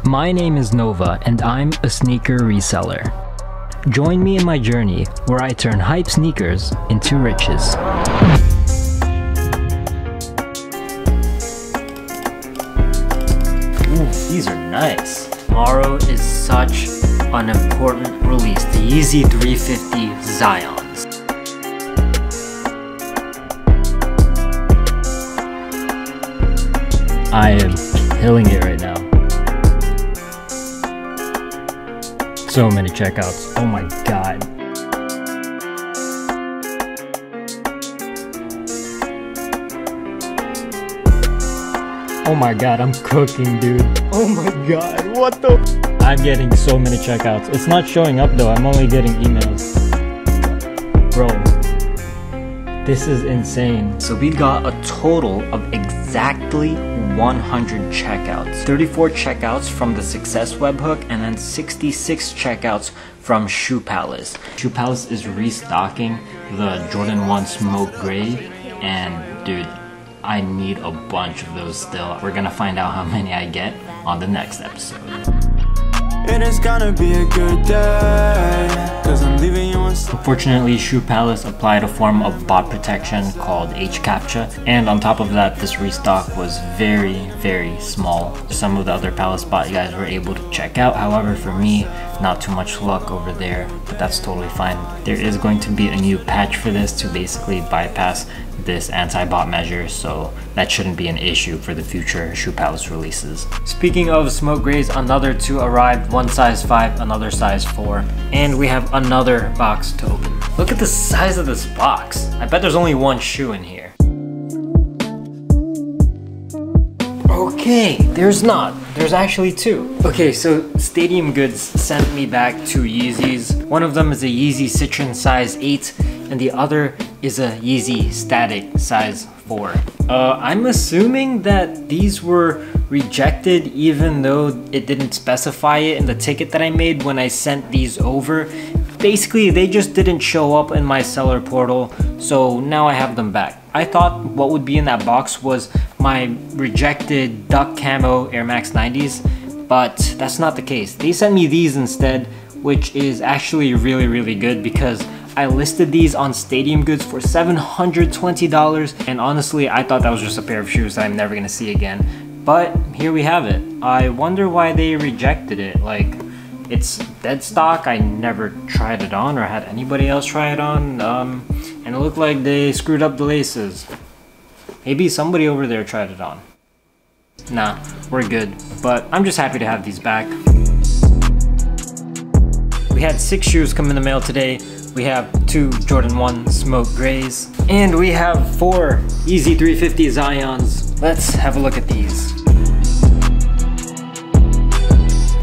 My name is Nova and I'm a sneaker reseller. Join me in my journey where I turn hype sneakers into riches. Ooh, these are nice. Tomorrow is such an important release, the Yeezy 350 Zyons. I am killing it right now. So many checkouts, oh my god. Oh my god, I'm cooking, dude. Oh my god, what the? I'm getting so many checkouts. It's not showing up though, I'm only getting emails. Bro, this is insane. So we got a total of exactly 100 checkouts. 34 checkouts from the Success webhook and then 66 checkouts from shoepalace. shoepalace is restocking the Jordan 1 Smoke Gray, and dude, I need a bunch of those still. We're gonna find out how many I get on the next episode. It is gonna be a good day, 'cause I'm leaving you on. Unfortunately, shoepalace applied a form of bot protection called HCAPTCHA, and on top of that, this restock was very small. Some of the other PALACEBOT guys were able to check out, however for me, not too much luck over there, but that's totally fine. There is going to be a new patch for this to basically bypass this anti-bot measure, so that shouldn't be an issue for the future shoepalace releases. Speaking of smoke grays, another two arrived, one size 5, another size 4, and we have another box to open. Look at the size of this box. I bet there's only one shoe in here. Okay, there's not. There's actually two. Okay, so Stadium Goods sent me back two Yeezys. One of them is a Yeezy Citron size 8, and the other is a Yeezy Static size 4. I'm assuming that these were rejected even though it didn't specify it in the ticket that I made when I sent these over. Basically, they just didn't show up in my seller portal, so now I have them back. I thought what would be in that box was my rejected duck camo Air Max 90s, but that's not the case. They sent me these instead, which is actually really good because I listed these on Stadium Goods for $720, and honestly, I thought that was just a pair of shoes that I'm never gonna see again. But here we have it. I wonder why they rejected it. Like, it's dead stock. I never tried it on or had anybody else try it on, and it looked like they screwed up the laces. Maybe somebody over there tried it on. Nah, we're good. But I'm just happy to have these back. We had 6 shoes come in the mail today. We have 2 Jordan 1 Smoke Grays, and we have 4 Yeezy 350 Zyons. Let's have a look at these.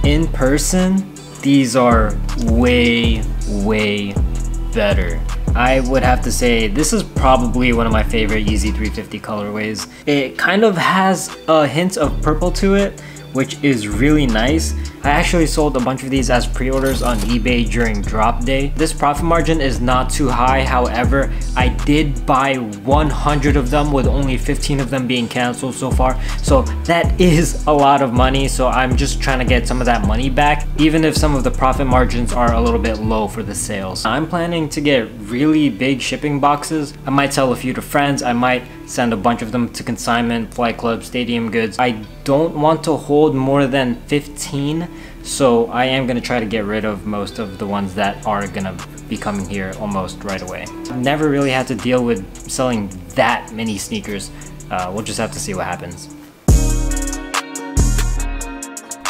In person, these are way better. I would have to say this is probably one of my favorite Yeezy 350 colorways. It kind of has a hint of purple to it, which is really nice. I actually sold a bunch of these as pre-orders on eBay during drop day. This profit margin is not too high, however, I did buy 100 of them with only 15 of them being canceled so far. So that is a lot of money, so I'm just trying to get some of that money back, even if some of the profit margins are a little bit low for the sales. I'm planning to get really big shipping boxes. I might sell a few to friends, I might send a bunch of them to consignment, Flight Club, Stadium Goods. I don't want to hold more than 15, so I am gonna try to get rid of most of the ones that are gonna be coming here almost right away. I've never really had to deal with selling that many sneakers. We'll just have to see what happens.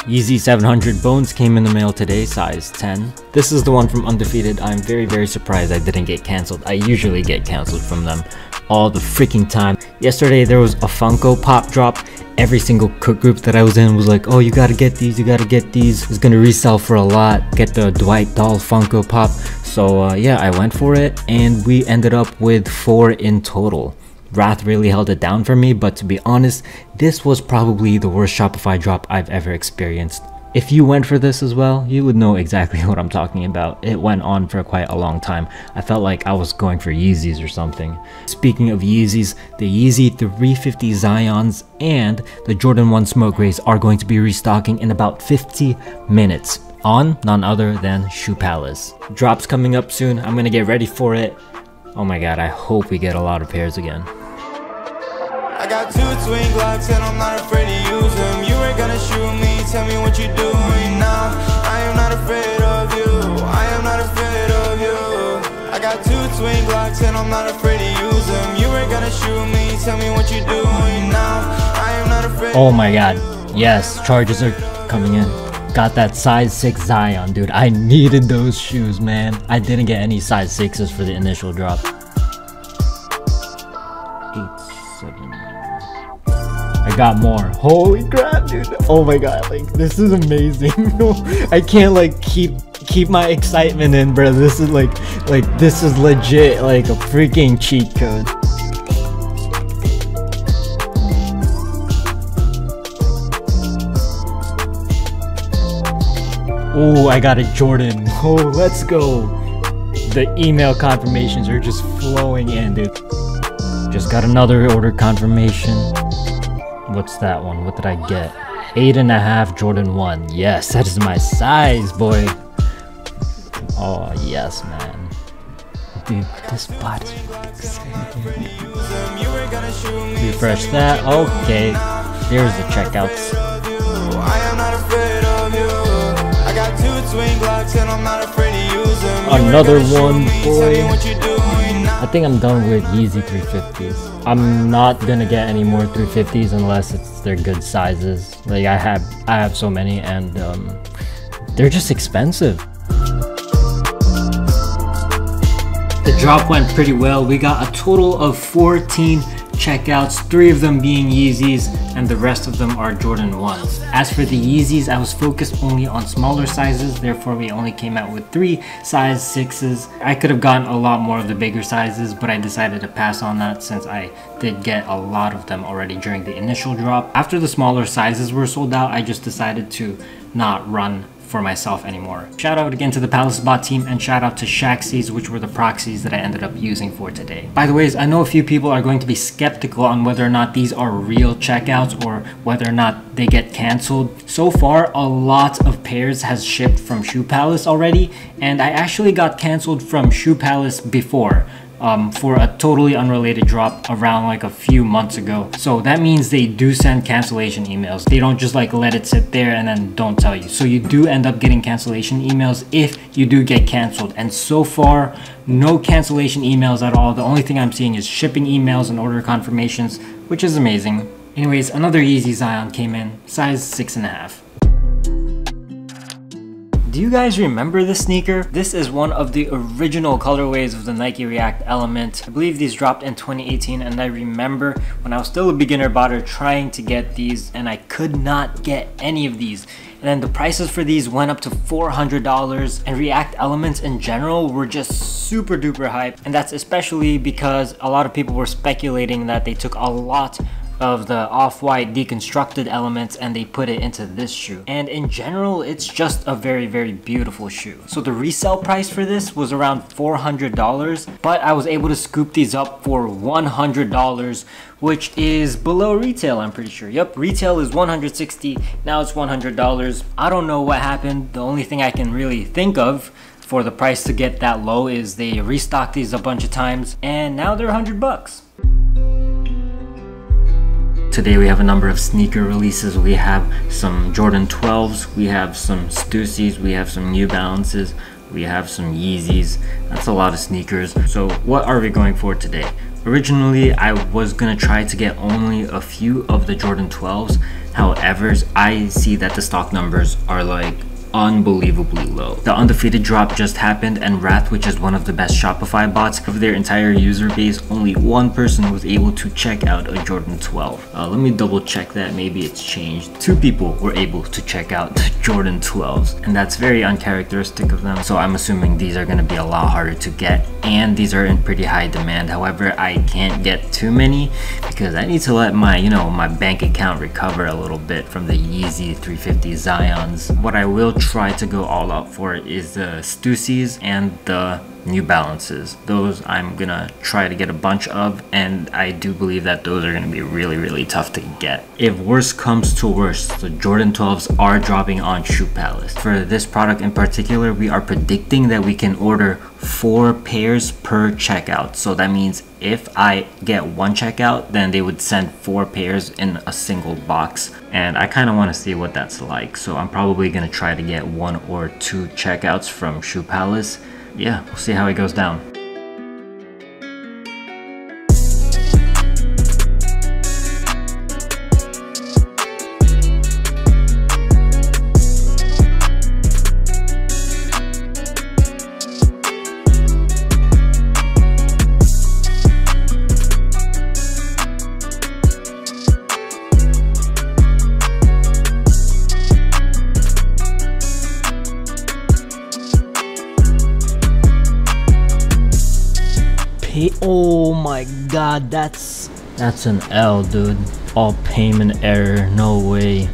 Yeezy 700 Bones came in the mail today, size 10. This is the one from Undefeated. I'm very surprised I didn't get canceled. I usually get canceled from them all the freaking time. Yesterday there was a Funko Pop drop. Every single cook group that I was in was like, oh, you gotta get these, you gotta get these. It's gonna resell for a lot. Get the Dwight Doll Funko Pop. So yeah, I went for it and we ended up with 4 in total. Wrath really held it down for me, but to be honest, this was probably the worst Shopify drop I've ever experienced. If you went for this as well, you would know exactly what I'm talking about. It went on for quite a long time. I felt like I was going for Yeezys or something. Speaking of Yeezys, the Yeezy 350 Zyons and the Jordan 1 Smoke Rays are going to be restocking in about 50 minutes on none other than shoepalace. Drops coming up soon. I'm gonna get ready for it. Oh my god, I hope we get a lot of pairs again. I got 2 twin Glocks and I'm not afraid to use them. You ain't gonna shoot me, tell me what you're doing now. I am not afraid of you, I am not afraid of you. I got 2 twin Glocks and I'm not afraid to use them. You ain't gonna shoot me, tell me what you're doing now. I am not afraid. Oh my god, yes, charges are coming in. Got that size 6 Zyon, dude. I needed those shoes, man. I didn't get any size 6s for the initial drop. 8, 7. I got more. Holy crap, dude. Oh my god, like this is amazing. I can't like keep my excitement in, bro. This is like this is legit like a freaking cheat code. Oh, I got a Jordan. Oh, let's go. The email confirmations are just flowing in, dude. Just got another order confirmation. What's that one? What did I get? 8.5 Jordan 1. Yes, that is my size, boy. Oh, yes, man. Dude, this bot is exciting. Refresh that. Okay. Here's the checkouts. I am not afraid of you. I got 2 twin Glocks and I'm not afraid to use them. Another one, boy. I think I'm done with Yeezy 350s. I'm not gonna get any more 350s unless they're good sizes. Like I have so many, and they're just expensive. The drop went pretty well. We got a total of 14 checkouts, 3 of them being Yeezys and the rest of them are Jordan 1s. As for the Yeezys, I was focused only on smaller sizes, therefore we only came out with 3 size 6s. I could have gotten a lot more of the bigger sizes, but I decided to pass on that since I did get a lot of them already during the initial drop. After the smaller sizes were sold out, I just decided to not run for myself anymore. Shout out again to the PALACEBOT team and shout out to Shaxies, which were the proxies that I ended up using for today. By the way, I know a few people are going to be skeptical on whether or not these are real checkouts or whether or not they get canceled. So far, a lot of pairs has shipped from shoepalace already, and I actually got canceled from shoepalace before. For a totally unrelated drop around like a few months ago. So that means they do send cancellation emails. They don't just like let it sit there and then don't tell you. So you do end up getting cancellation emails if you do get canceled. And so far, no cancellation emails at all. The only thing I'm seeing is shipping emails and order confirmations, which is amazing. Anyways, another Yeezy Zyon came in, size 6.5. Do you guys remember this sneaker? This is one of the original colorways of the Nike React Element. I believe these dropped in 2018, and I remember when I was still a beginner botter trying to get these and I could not get any of these. And then the prices for these went up to $400, and React Elements in general were just super duper hype. And that's especially because a lot of people were speculating that they took a lot of the off-white deconstructed elements and they put it into this shoe. And in general, it's just a very, very beautiful shoe. So the resale price for this was around $400, but I was able to scoop these up for $100, which is below retail, I'm pretty sure. Yep, retail is $160, now it's $100. I don't know what happened. The only thing I can really think of for the price to get that low is they restocked these a bunch of times and now they're $100. Today we have a number of sneaker releases. We have some Jordan 12s, we have some Stussys, we have some New Balances, we have some Yeezys. That's a lot of sneakers. So what are we going for today? Originally, I was gonna try to get only a few of the Jordan 12s. However, I see that the stock numbers are like unbelievably low. The undefeated drop just happened, and Wrath, which is one of the best Shopify bots, of their entire user base, only one person was able to check out a Jordan 12. Let me double check that, maybe it's changed. 2 people were able to check out the Jordan 12s, and that's very uncharacteristic of them. So I'm assuming these are going to be a lot harder to get, and these are in pretty high demand. However, I can't get too many because I need to let my, my bank account recover a little bit from the Yeezy 350 Zyons. What I will try to go all out for is the Stussys and the New Balances. Those I'm gonna try to get a bunch of, and I do believe that those are gonna be really tough to get. If worse comes to worse, the Jordan 12s are dropping on Shoe Palace. For this product in particular, we are predicting that we can order 4 pairs per checkout. So that means if I get 1 checkout, then they would send 4 pairs in a single box. And I kind of want to see what that's like. So I'm probably gonna try to get 1 or 2 checkouts from Shoe Palace. Yeah, we'll see how it goes down. Oh my god, that's an L, dude. All payment error, no way.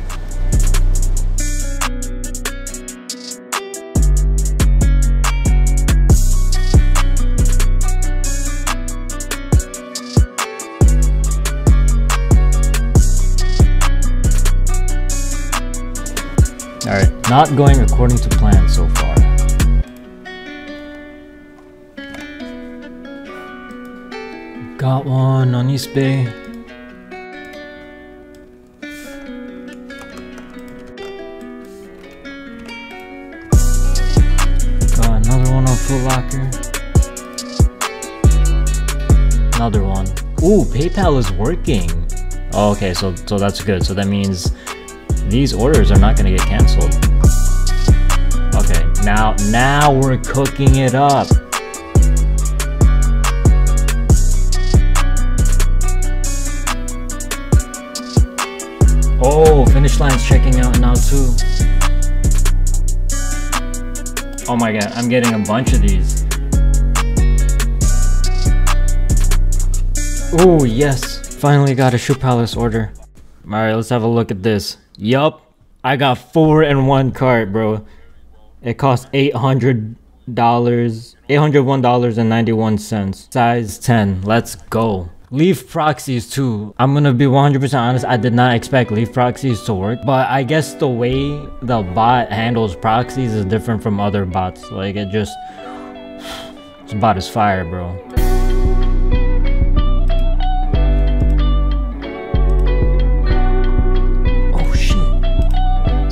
Alright, not going according to plan so far. Got one on East Bay. Got another one on Foot Locker. Another one. Ooh, PayPal is working. Oh, okay, so that's good. So that means these orders are not gonna get canceled. Okay, now we're cooking it up. Oh, Finish Line's checking out now too. Oh my god, I'm getting a bunch of these. Oh yes, finally got a Shoe Palace order. Alright, let's have a look at this. Yup, I got 4 in 1 cart, bro. It cost $800, $801.91. Size 10, let's go. Leaf proxies too. I'm gonna be 100% honest, I did not expect leaf proxies to work, but I guess the way the bot handles proxies is different from other bots. Like this bot is fire, bro.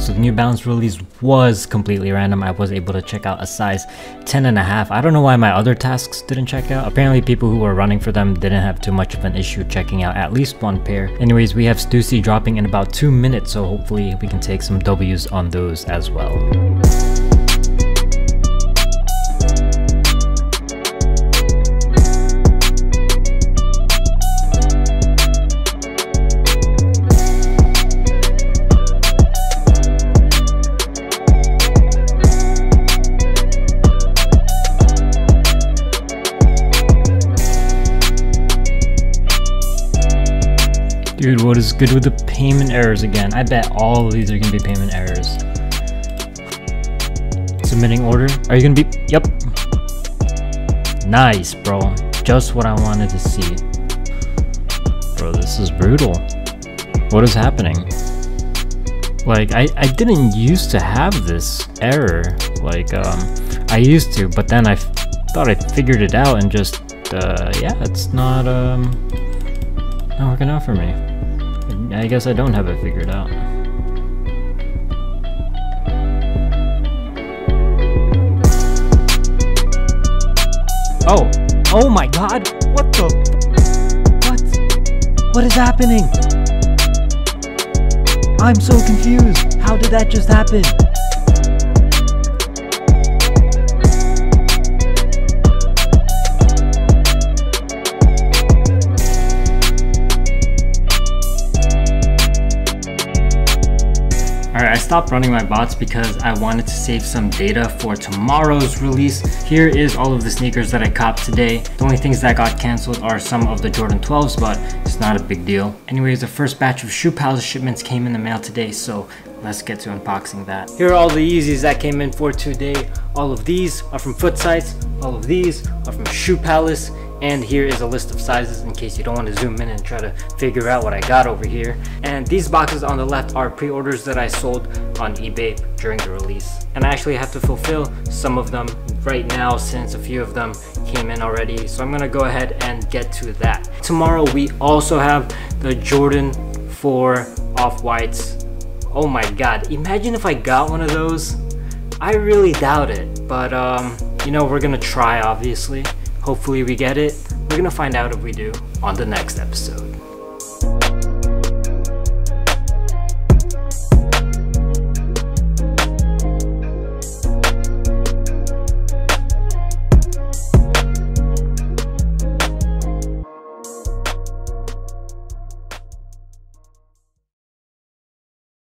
The New Balance release was completely random. I was able to check out a size 10.5. I don't know why my other tasks didn't check out. Apparently people who were running for them didn't have too much of an issue checking out at least 1 pair. Anyways, we have Stussy dropping in about 2 minutes, so hopefully we can take some W's on those as well. Dude, what is good with the payment errors again? I bet all of these are gonna be payment errors. Submitting order. Are you gonna be? Yep. Nice, bro. Just what I wanted to see. Bro, this is brutal. What is happening? Like, I didn't used to have this error. Like, I used to, but then I thought I figured it out and just, yeah, it's not working out for me. I guess I don't have it figured out. Oh my god! What the? What is happening? I'm so confused. How did that just happen? Alright, Alright, I stopped running my bots because I wanted to save some data for tomorrow's release. Here is all of the sneakers that I copped today. The only things that got cancelled are some of the Jordan 12s, but it's not a big deal. Anyways, the first batch of Shoe Palace shipments came in the mail today, so let's get to unboxing that. Here are all the Yeezys that came in for today. All of these are from Foot Sites, all of these are from Shoe Palace, and here is a list of sizes in case you don't want to zoom in and try to figure out what I got over here. And these boxes on the left are pre-orders that I sold on eBay during the release. And I actually have to fulfill some of them right now since a few of them came in already. So I'm gonna go ahead and get to that. Tomorrow we also have the Jordan 4 Off-Whites. Oh my god, imagine if I got one of those. I really doubt it, but you know, we're gonna try obviously. Hopefully we get it. We're gonna find out if we do on the next episode.